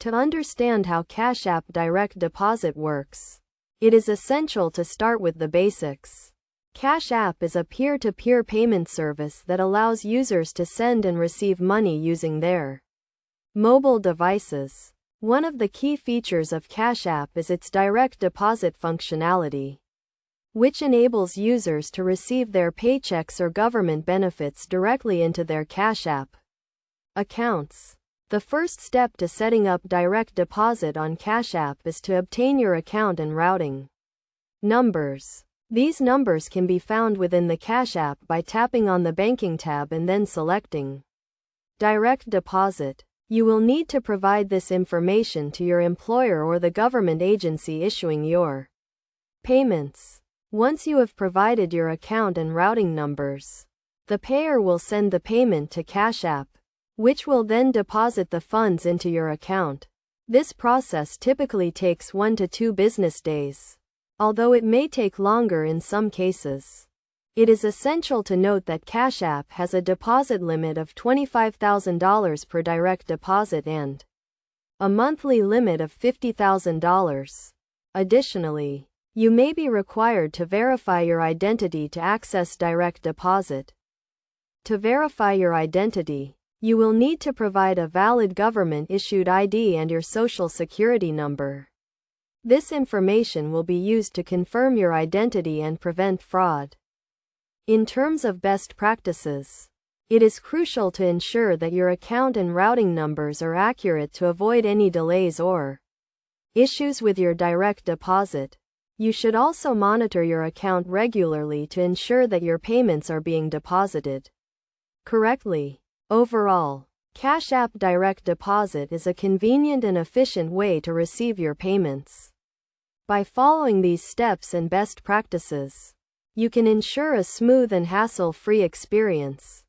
To understand how Cash App Direct Deposit works, it is essential to start with the basics. Cash App is a peer-to-peer payment service that allows users to send and receive money using their mobile devices. One of the key features of Cash App is its direct deposit functionality, which enables users to receive their paychecks or government benefits directly into their Cash App accounts. The first step to setting up direct deposit on Cash App is to obtain your account and routing numbers. These numbers can be found within the Cash App by tapping on the Banking tab and then selecting Direct Deposit. You will need to provide this information to your employer or the government agency issuing your payments. Once you have provided your account and routing numbers, the payer will send the payment to Cash App, which will then deposit the funds into your account. This process typically takes 1 to 2 business days, although it may take longer in some cases. It is essential to note that Cash App has a deposit limit of $25,000 per direct deposit and a monthly limit of $50,000. Additionally, you may be required to verify your identity to access direct deposit. To verify your identity, you will need to provide a valid government-issued ID and your social security number. This information will be used to confirm your identity and prevent fraud. In terms of best practices, it is crucial to ensure that your account and routing numbers are accurate to avoid any delays or issues with your direct deposit. You should also monitor your account regularly to ensure that your payments are being deposited correctly. Overall, Cash App Direct Deposit is a convenient and efficient way to receive your payments. By following these steps and best practices, you can ensure a smooth and hassle-free experience.